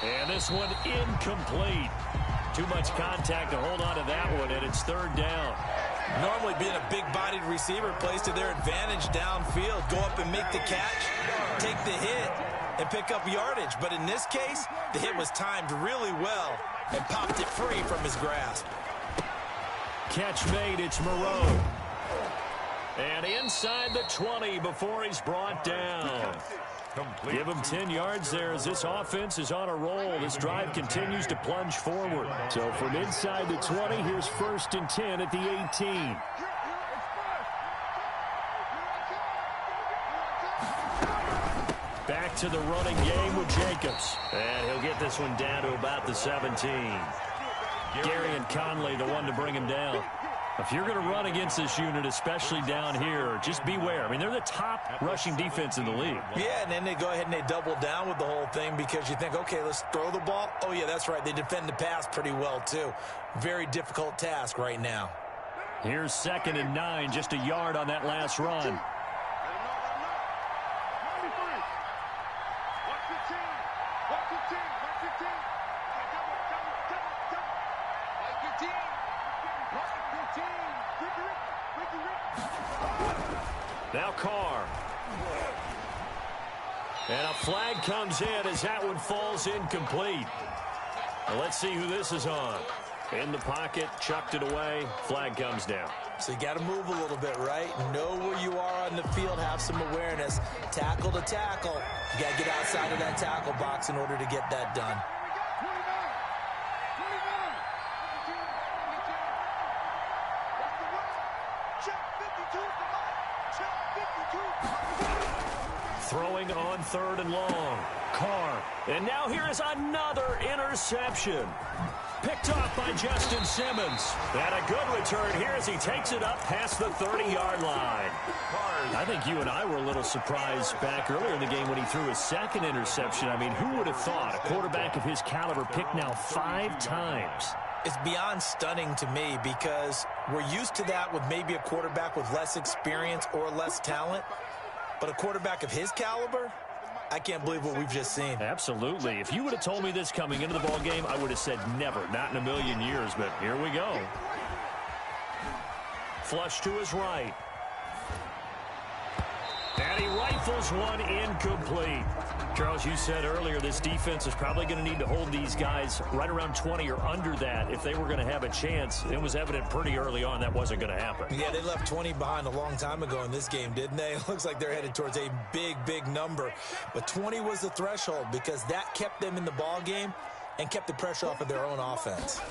And this one incomplete. Too much contact to hold on to that one, and it's 3rd down. Normally being a big-bodied receiver plays to their advantage downfield. Go up and make the catch, take the hit, and pick up yardage. But in this case, the hit was timed really well and popped it free from his grasp. Catch made, it's Moreau. And inside the 20 before he's brought down. Complete. Give him 10 yards there as this offense is on a roll. This drive continues to plunge forward. So from inside the 20, here's 1st and 10 at the 18. Back to the running game with Jacobs. And he'll get this one down to about the 17. Gary and Conley, the one to bring him down. If you're going to run against this unit, especially down here, just beware. I mean, they're the top rushing defense in the league. Yeah, and then they go ahead and they double down with the whole thing because you think, okay, let's throw the ball. Oh, yeah, that's right. They defend the pass pretty well, too. Very difficult task right now. Here's 2nd and 9, just a yard on that last run. Now Carr. And a flag comes in as that one falls incomplete. Well, let's see who this is on. In the pocket, chucked it away, flag comes down. So you got to move a little bit, right? Know where you are on the field, have some awareness. Tackle to tackle. You got to get outside of that tackle box in order to get that done. Throwing on 3rd and long. Carr. And now here is another interception. Picked off by Justin Simmons. And a good return here as he takes it up past the 30-yard line. I think you and I were a little surprised back earlier in the game when he threw his 2nd interception. I mean, who would have thought a quarterback of his caliber picked now 5 times? It's beyond stunning to me because we're used to that with maybe a quarterback with less experience or less talent. But a quarterback of his caliber, I can't believe what we've just seen. Absolutely. If you would have told me this coming into the ball game, I would have said never, not in a million years. But here we go. Flush to his right. And he rifles one incomplete. Charles, you said earlier this defense is probably going to need to hold these guys right around 20 or under that if they were going to have a chance. It was evident pretty early on that wasn't going to happen. Yeah, they left 20 behind a long time ago in this game, didn't they? It looks like they're headed towards a big, big number. But 20 was the threshold because that kept them in the ball game and kept the pressure off of their own offense.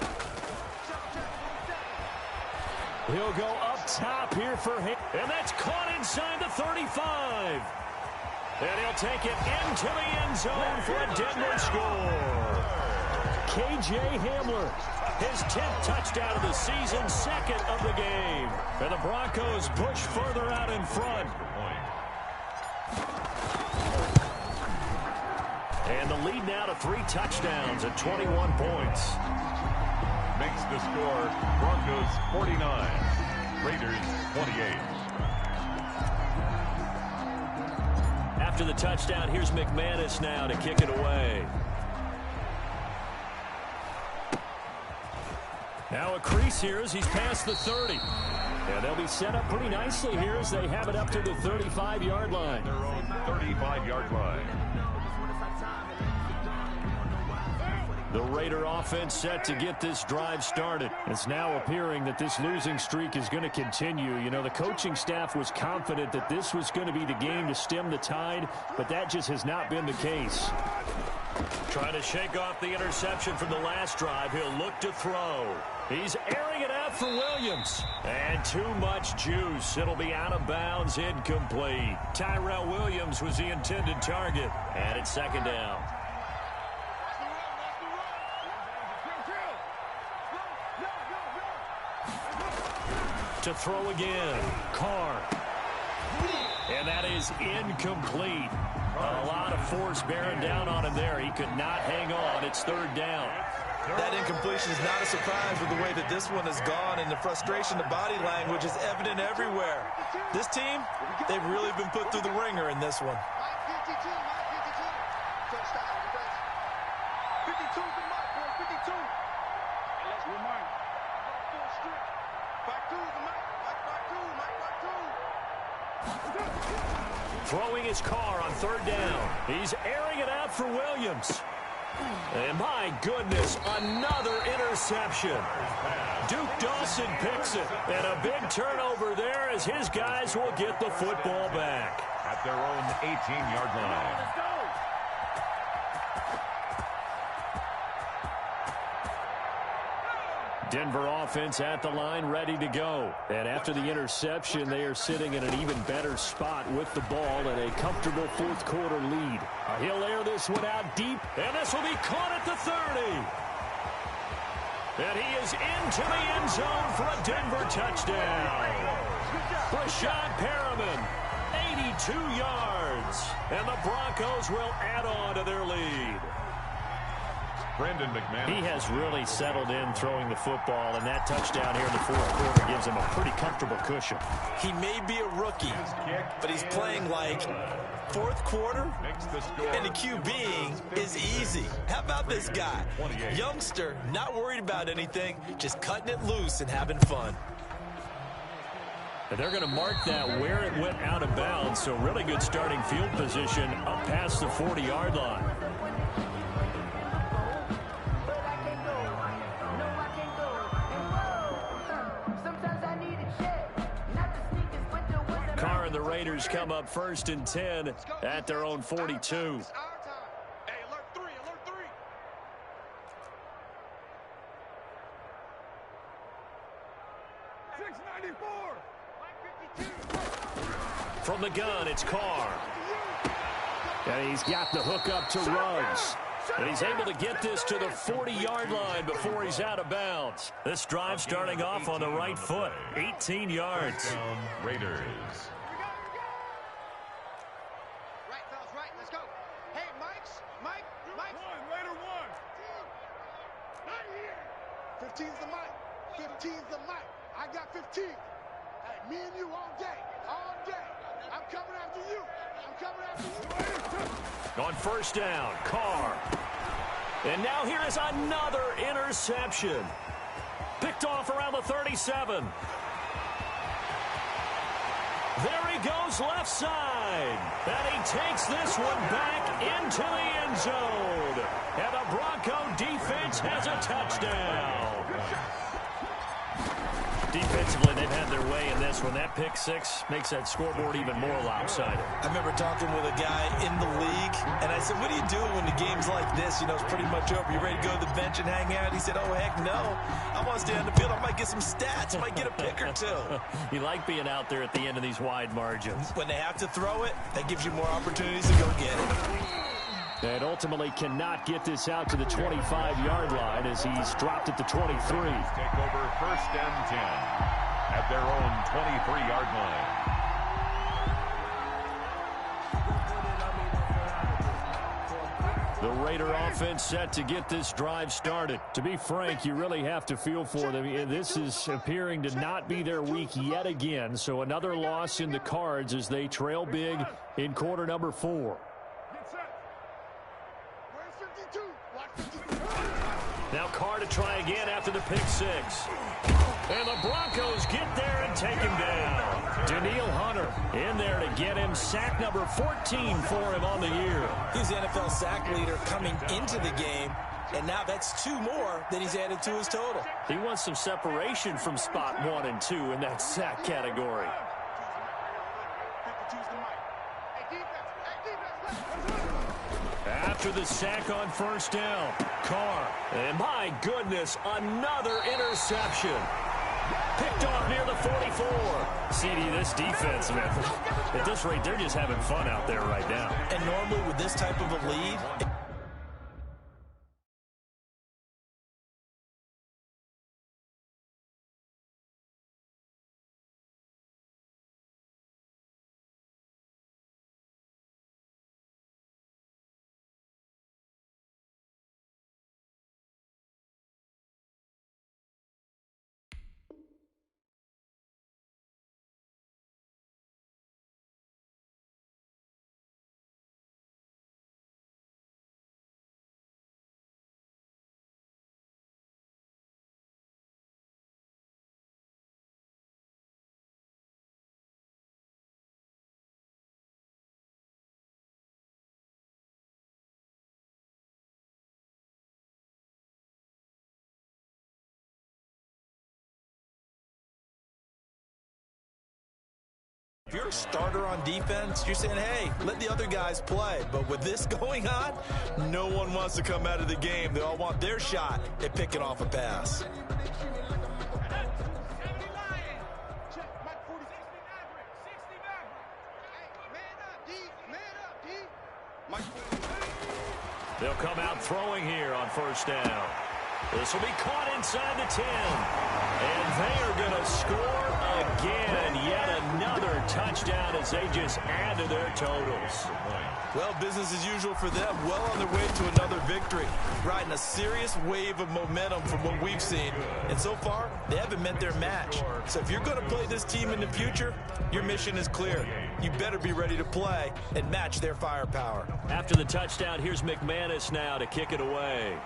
He'll go up top here for him. And that's caught inside the 35. And he'll take it into the end zone for a Denver score. K.J. Hamler, his 10th touchdown of the season, 2nd of the game. And the Broncos push further out in front. And the lead now to 3 touchdowns at 21 points. Makes the score Broncos 49, Raiders 28. After the touchdown, here's McManus now to kick it away. Now a crease here as he's past the 30. And they'll be set up pretty nicely here as they have it up to the 35-yard line. Their own 35-yard line. The Raider offense set to get this drive started. It's now appearing that this losing streak is going to continue. You know, the coaching staff was confident that this was going to be the game to stem the tide, but that just has not been the case. Trying to shake off the interception from the last drive. He'll look to throw. He's airing it out for Williams. And too much juice. It'll be out of bounds, incomplete. Tyrell Williams was the intended target. And it's 2nd down. To throw again. Carr. And that is incomplete. A lot of force bearing down on him there. He could not hang on. It's 3rd down. That incompletion is not a surprise with the way that this one has gone, and the frustration, the body language is evident everywhere. This team, they've really been put through the ringer in this one. 52 is the mark, boy. 52. Let's remind. Full strip. Back two is the mark. Back two. Throwing his car on 3rd down. He's airing it out for Williams. And my goodness, another interception. Duke Dawson picks it. And a big turnover there as his guys will get the football back. their own 18-yard line. Denver offense at the line, ready to go. And after the interception, they are sitting in an even better spot with the ball and a comfortable fourth quarter lead. He'll air this one out deep, and this will be caught at the 30. And he is into the end zone for a Denver touchdown. Brashad Perriman, 82 yards. And the Broncos will add on to their lead. Brandon McManus. He has really settled in throwing the football, and that touchdown here in the fourth quarter gives him a pretty comfortable cushion. He may be a rookie, but he's playing like fourth quarter, and the QBing is easy. How about this guy? Youngster, not worried about anything, just cutting it loose and having fun. And they're going to mark that where it went out of bounds, so really good starting field position up past the 40-yard line. Carr and the Raiders come up 1st and 10 at their own 42. Hey, alert three, alert three. From the gun, it's Carr. And he's got the hook up to Ruggs. And he's able to get this to the 40-yard line before he's out of bounds. This drive starting off on the right foot. 18 yards. Raiders. Right, fellas, right. Let's go. Hey, Mike. Raider one. Not here. 15's the mic. 15's the mic. I got 15. Hey, me and you all day. All day. I'm coming after you. I'm coming after you. On 1st down, Carr. And now here is another interception. Picked off around the 37. There he goes left side. And he takes this one back into the end zone. And the Bronco defense has a touchdown. Defensively, they've had their way in this one. That pick six makes that scoreboard even more lopsided. I remember talking with a guy in the league, and I said, what do you do when the game's like this? You know, it's pretty much over. You ready to go to the bench and hang out? He said, oh, heck no. I want to stay on the field. I might get some stats. I might get a pick or two. You like being out there at the end of these wide margins. When they have to throw it, that gives you more opportunities to go get it. And ultimately cannot get this out to the 25-yard line as he's dropped at the 23. Take over 1st and 10 at their own 23-yard line. The Raider offense set to get this drive started. To be frank, you really have to feel for them. This is appearing to not be their week yet again. So another loss in the cards as they trail big in quarter number 4. Now Carr to try again after the pick six. And the Broncos get there and take him down. Danielle Hunter in there to get him sack number 14 for him on the year. He's the NFL sack leader coming into the game, and now that's 2 more that he's added to his total. He wants some separation from spot 1 and 2 in that sack category. After the sack on 1st down, Carr. And my goodness, another interception. Picked off near the 44. CD, this defense, man, at this rate, they're just having fun out there right now. And normally with this type of a lead, If you're a starter on defense, you're saying, hey, let the other guys play. But with this going on, no one wants to come out of the game. They all want their shot at picking off a pass. They'll come out throwing here on first down. This will be caught inside the 10. And they are going to score again. Yet another touchdown as they just add to their totals. Well, business as usual for them. Well on their way to another victory. Riding a serious wave of momentum from what we've seen. And so far, they haven't met their match. So if you're going to play this team in the future, your mission is clear. You better be ready to play and match their firepower. After the touchdown, here's McManus now to kick it away.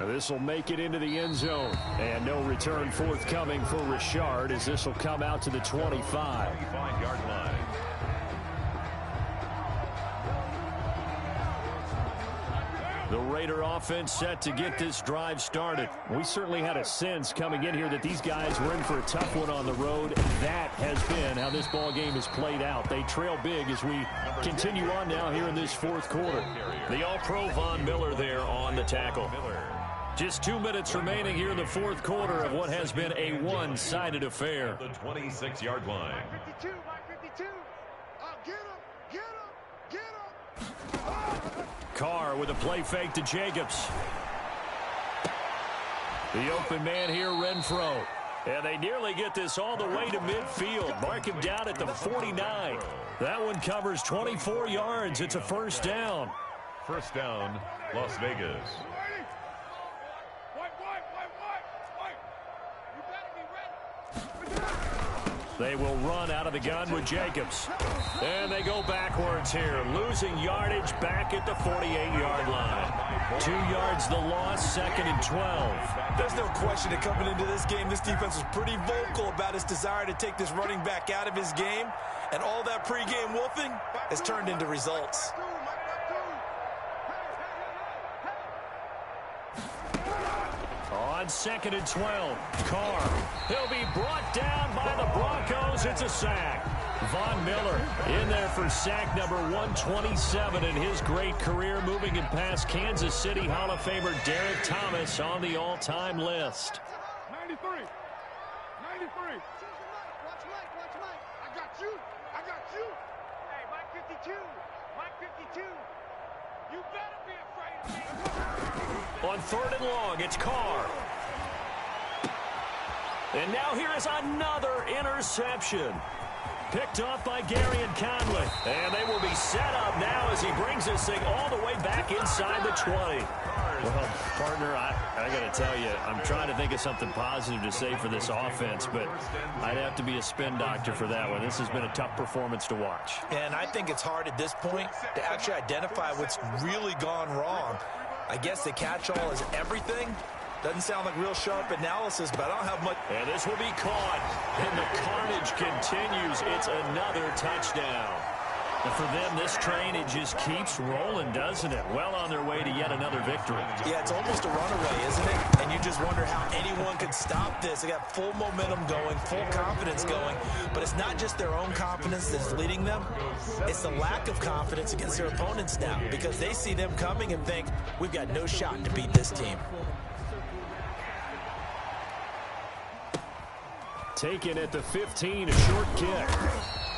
This will make it into the end zone. And no return forthcoming for Richard as this will come out to the 25. 25-yard line. The Raider offense set to get this drive started. We certainly had a sense coming in here that these guys were in for a tough one on the road. That has been how this ball game has played out. They trail big as we continue on now here in this fourth quarter. The All-Pro Von Miller there on the tackle. Just 2 minutes remaining here in the fourth quarter of what has been a one-sided affair. The 26-yard line. 52, Mike 52. Get him, get him, get him. Carr with a play fake to Jacobs. The open man here, Renfro. And they nearly get this all the way to midfield. Mark him down at the 49. That one covers 24 yards. It's a first down. First down, Las Vegas. They will run out of the gun with Jacobs. And they go backwards here, losing yardage back at the 48-yard line. 2 yards the loss, second and 12. There's no question that coming into this game, this defense was pretty vocal about its desire to take this running back out of his game. And all that pregame wolfing has turned into results. On second and 12, Carr. He'll be brought down by the Broncos. It's a sack. Von Miller in there for sack number 127 in his great career, moving it past Kansas City Hall of Famer Derek Thomas on the all-time list. 93. 93. Watch Mike. I got you. Hey, Mike 52. Mike 52. You better be afraid of me. On third and long, it's Carr. And now here is another interception. Picked off by Garyon Conley. And they will be set up now as he brings this thing all the way back inside the 20. Well, partner, I got to tell you, I'm trying to think of something positive to say for this offense, but I'd have to be a spin doctor for that one. This has been a tough performance to watch. And I think it's hard at this point to actually identify what's really gone wrong. I guess the catch-all is everything. Doesn't sound like real sharp analysis, but I don't have much. And this will be caught. And the carnage continues. It's another touchdown. And for them, this train, it just keeps rolling, doesn't it? Well on their way to yet another victory. Yeah, it's almost a runaway, isn't it? And you just wonder how anyone could stop this. They got full momentum going, full confidence going. But it's not just their own confidence that's leading them. It's the lack of confidence against their opponents now, because they see them coming and think, we've got no shot to beat this team. Taken at the 15, a short kick.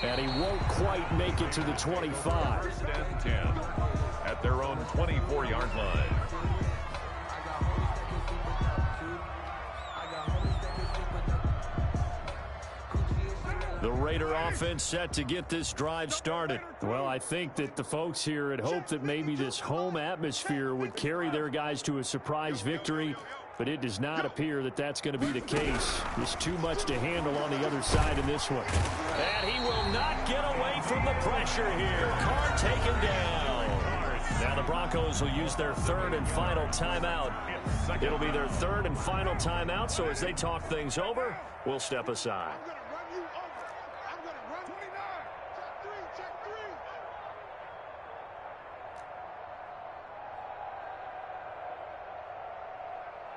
And he won't quite make it to the 25. First and 10 at their own 24-yard line. The Raider offense set to get this drive started. Well, I think that the folks here had hoped that maybe this home atmosphere would carry their guys to a surprise victory, but it does not appear that that's going to be the case. There's too much to handle on the other side in this one. And he will not get away from the pressure here. Carr taken down. Now the Broncos will use their third and final timeout. It'll be their third and final timeout, so as they talk things over, we'll step aside. I'm going to run 29. Check three.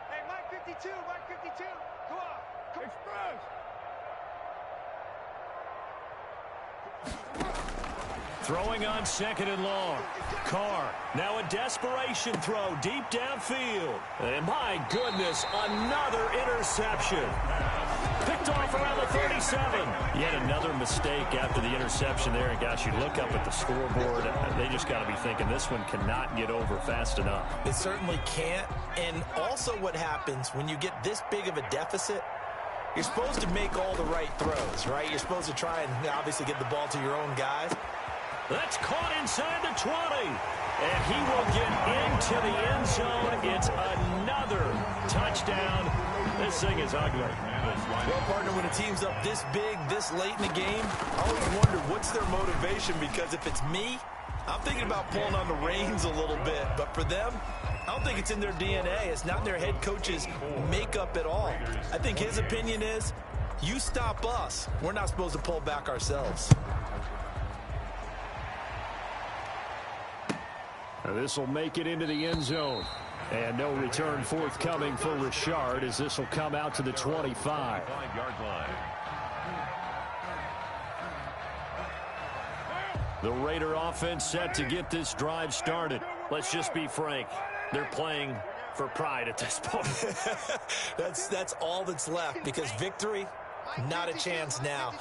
Hey, Mike 52. Go on. Express. Throwing on 2nd and long. Carr, now a desperation throw deep downfield. And my goodness, another interception. Picked off around the 37. Yet another mistake after the interception there. And gosh, you look up at the scoreboard, they just got to be thinking this one cannot get over fast enough. It certainly can't. And also what happens when you get this big of a deficit, you're supposed to make all the right throws, right? You're supposed to try and obviously get the ball to your own guys. That's caught inside the 20. And he will get into the end zone. It's another touchdown. This thing is ugly. Well, partner, when a team's up this big, this late in the game, I always wonder what's their motivation, because if it's me, I'm thinking about pulling on the reins a little bit. But for them, I don't think it's in their DNA. It's not in their head coach's makeup at all. I think his opinion is, you stop us. We're not supposed to pull back ourselves. This will make it into the end zone. And no return forthcoming for Richard, as this will come out to the 25. 5-yard line. The Raider offense set to get this drive started. Let's just be frank. They're playing for pride at this point. That's all that's left, because victory, not a chance now.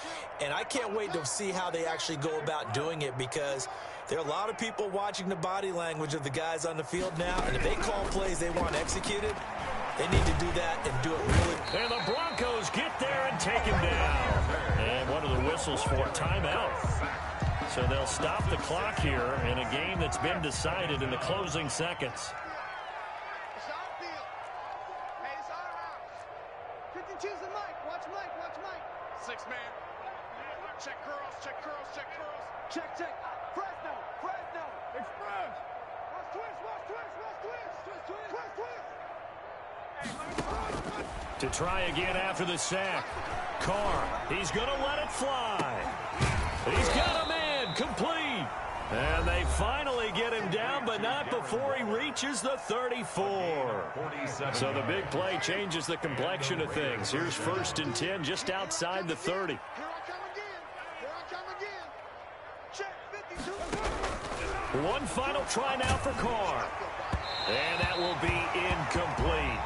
And I can't wait to see how they actually go about doing it, because there are a lot of people watching the body language of the guys on the field now, and if they call plays they want executed, they need to do that and do it really. And the Broncos get there and take him down. And what are the whistles for? Timeout. So they'll stop the clock here in a game that's been decided in the closing seconds. It's our field. Hey, it's our house. 52's the Mike. Watch Mike. Watch Mike. 6 man. Check curls. Check curls. Check curls. Check. Fresno. Express. Watch twist. To try again after the sack. Carr, he's going to let it fly. He's got a man, complete. And they finally get him down, but not before he reaches the 34. So the big play changes the complexion of things. Here's 1st and 10 just outside the 30. Here I come again. Check 52. One final try now for Carr. And that will be incomplete,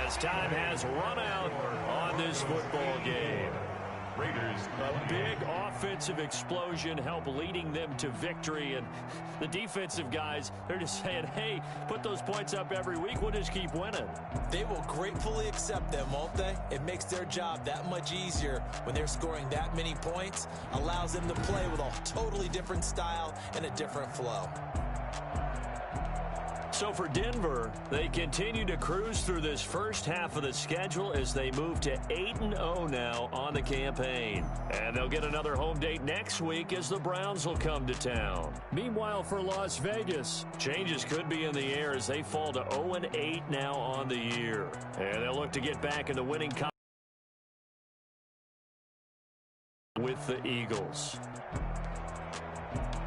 as time has run out on this football game. Raiders. A big offensive explosion help leading them to victory. And the defensive guys, they're just saying, hey, put those points up every week. We'll just keep winning. They will gratefully accept them, won't they? It makes their job that much easier when they're scoring that many points. Allows them to play with a totally different style and a different flow. So for Denver, they continue to cruise through this first half of the schedule as they move to 8-0 now on the campaign. And they'll get another home date next week as the Browns will come to town. Meanwhile, for Las Vegas, changes could be in the air as they fall to 0-8 now on the year. And they'll look to get back in the winning with the Eagles.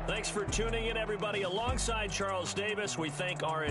Thanks for tuning in, everybody. Alongside Charles Davis, we thank our